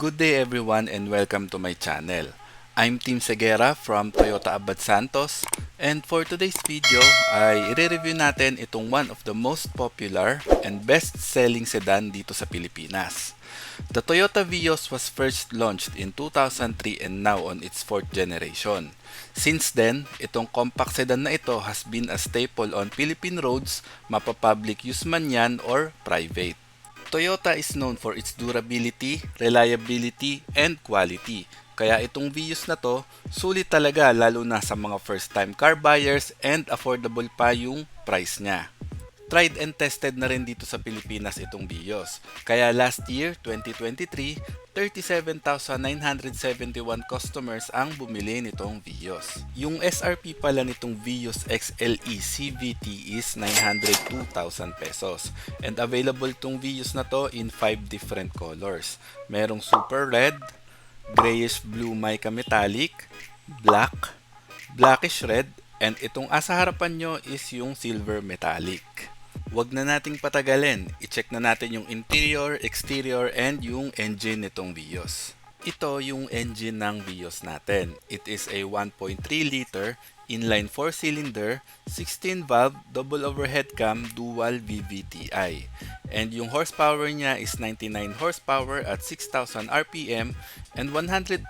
Good day everyone and welcome to my channel. I'm Tim Segura from Toyota Abad Santos and for today's video ay i-review natin itong one of the most popular and best-selling sedan dito sa Pilipinas. The Toyota Vios was first launched in 2003 and now on its 4th generation. Since then, itong compact sedan na ito has been a staple on Philippine roads, mapapublic use man yan or private. Toyota is known for its durability, reliability, and quality. Kaya itong Vios na to, sulit talaga lalo na sa mga first-time car buyers and affordable pa yung price niya. Tried and tested na rin dito sa Pilipinas itong Vios. Kaya last year, 2023, 37,971 customers ang bumili nitong Vios. Yung SRP pala nitong Vios XLE CVT is 902,000 pesos. And available itong Vios na to in 5 different colors. Merong super red, grayish blue mica metallic, black, blackish red, and itong asa harapan nyo is yung silver metallic. Wag na nating patagalin, i-check na natin yung interior, exterior, and yung engine nitong Vios. Ito yung engine ng Vios natin. It is a 1.3 liter inline 4-cylinder, 16-valve, double overhead cam, dual VVTi. And yung horsepower niya is 99 horsepower at 6,000 RPM and 123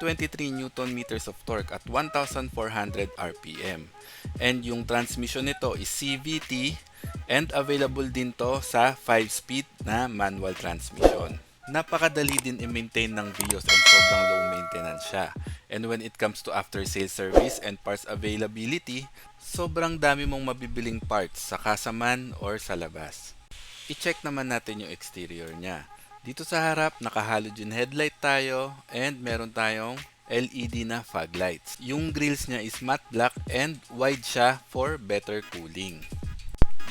Nm of torque at 1,400 RPM. And yung transmission nito is CVT and available din to sa 5-speed na manual transmission. Napakadali din i-maintain ng Vios and sobrang low maintenance siya. And when it comes to after-sales service and parts availability, sobrang dami mong mabibiling parts sa kasaman or sa labas. I-check naman natin yung exterior niya. Dito sa harap, naka-halogen headlight tayo and meron tayong LED na fog lights. Yung grills niya is matte black and wide siya for better cooling.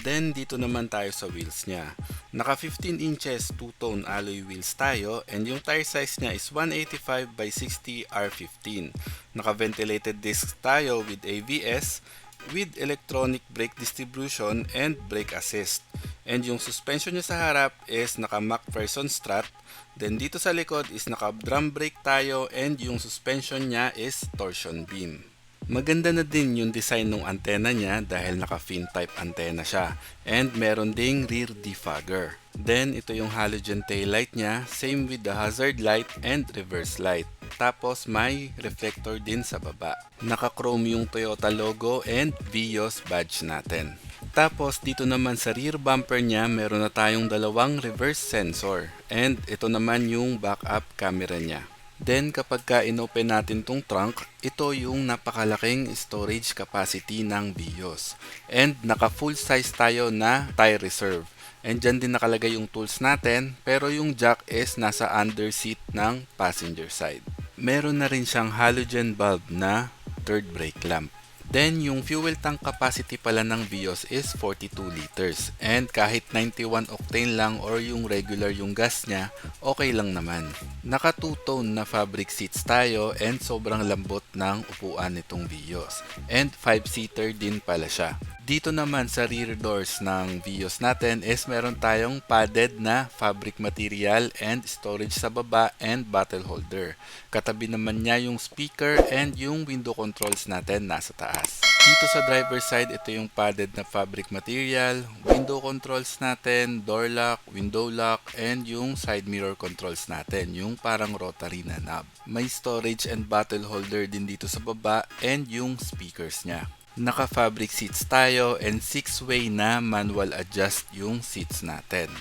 Then dito naman tayo sa wheels niya. Naka 15 inches 2-tone alloy wheels tayo and yung tire size niya is 185 by 60 R15. Naka ventilated discs tayo with ABS with electronic brake distribution and brake assist. And yung suspension niya sa harap is naka MacPherson strut. Then dito sa likod is naka drum brake tayo and yung suspension niya is torsion beam. Maganda na din yung design ng antena niya dahil naka fin type antena siya and meron ding rear defogger. Then ito yung halogen taillight niya, same with the hazard light and reverse light. Tapos may reflector din sa baba. Naka-chrome yung Toyota logo and Vios badge natin. Tapos dito naman sa rear bumper niya meron na tayong dalawang reverse sensor and ito naman yung backup camera niya. Then kapag inopen natin tong trunk, ito yung napakalaking storage capacity ng Vios. And naka full size tayo na tire reserve. And dyan din nakalagay yung tools natin, pero yung jack is nasa under seat ng passenger side. Meron na rin siyang halogen bulb na third brake lamp. Then, yung fuel tank capacity pala ng Vios is 42 liters. And kahit 91 octane lang or yung regular yung gas niya, okay lang naman. Naka 2-tone na fabric seats tayo and sobrang lambot ng upuan nitong Vios. And 5-seater din pala siya. Dito naman sa rear doors ng Vios natin is meron tayong padded na fabric material and storage sa baba and bottle holder. Katabi naman niya yung speaker and yung window controls natin nasa taas. Dito sa driver side, ito yung padded na fabric material, window controls natin, door lock, window lock, and yung side mirror controls natin, yung parang rotary na knob. May storage and bottle holder din dito sa baba and yung speakers niya. Naka-fabric seats tayo and 6-way na manual adjust yung seats natin.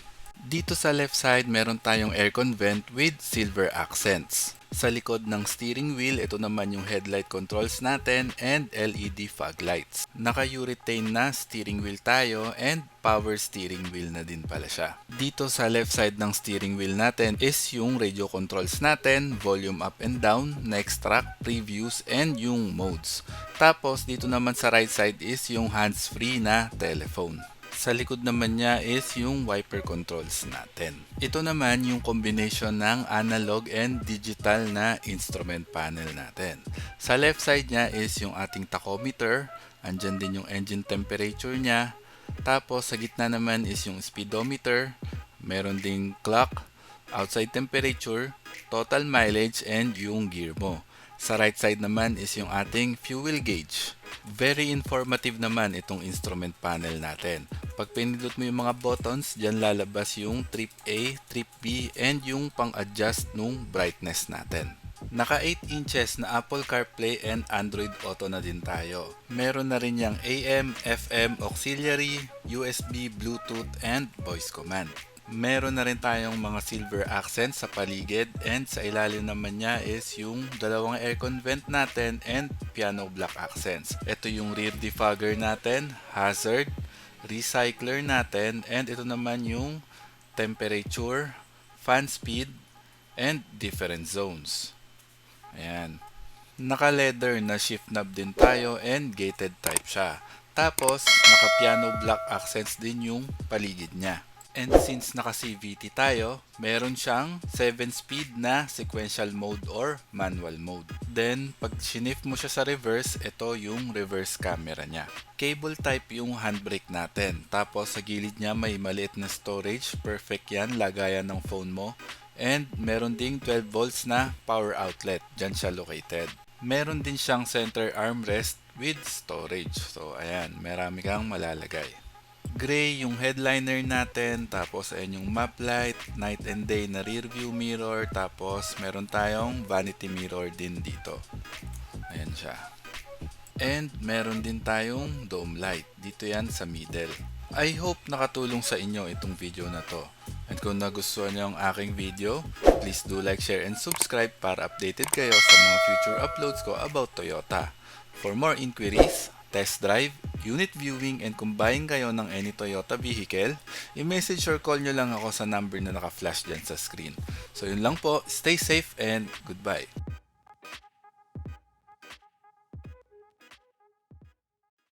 Dito sa left side, meron tayong aircon vent with silver accents. Sa likod ng steering wheel, ito naman yung headlight controls natin and LED fog lights. Naka-urethane na steering wheel tayo and power steering wheel na din pala siya. Dito sa left side ng steering wheel natin is yung radio controls natin, volume up and down, next track, previews, and yung modes. Tapos dito naman sa right side is yung hands-free na telephone. Sa likod naman niya is yung wiper controls natin. Ito naman yung combination ng analog and digital na instrument panel natin. Sa left side niya is yung ating tachometer, andyan din yung engine temperature niya. Tapos sa gitna naman is yung speedometer, meron ding clock, outside temperature, total mileage, and yung gear mo. Sa right side naman is yung ating fuel gauge. Very informative naman itong instrument panel natin. Pag pinindot mo yung mga buttons, dyan lalabas yung trip A, trip B, and yung pang-adjust nung brightness natin. Naka 8 inches na Apple CarPlay and Android Auto na din tayo. Meron na rin yung AM, FM, auxiliary, USB, Bluetooth, and voice command. Meron na rin tayong mga silver accents sa paligid, and sa ilalim naman niya is yung dalawang aircon vent natin and piano black accents. Ito yung rear defogger natin, hazard, recycler natin, and ito naman yung temperature, fan speed, and different zones. Ayan. Naka-leather na shift knob din tayo and gated type siya. Tapos, naka-piano black accents din yung paligid niya. And since naka-CVT tayo, meron siyang 7-speed na sequential mode or manual mode. Then, pag sinift mo siya sa reverse, ito yung reverse camera niya. Cable type yung handbrake natin. Tapos, sa gilid niya may maliit na storage. Perfect yan, lagayan ng phone mo. And meron ding 12 volts na power outlet. Diyan siya located. Meron din siyang center armrest with storage. So, ayan, marami kang malalagay. Gray yung headliner natin, tapos ayan yung map light, night and day na rear view mirror, tapos meron tayong vanity mirror din dito. Ayan siya. And meron din tayong dome light, dito yan sa middle. I hope nakatulong sa inyo itong video na to. And kung nagustuhan niyo ang aking video, please do like, share, and subscribe para updated kayo sa mga future uploads ko about Toyota. For more inquiries, test drive, unit viewing, and kung buying kayo ng any Toyota vehicle, i-message or call nyo lang ako sa number na naka-flash dyan sa screen. So yun lang po, stay safe and goodbye!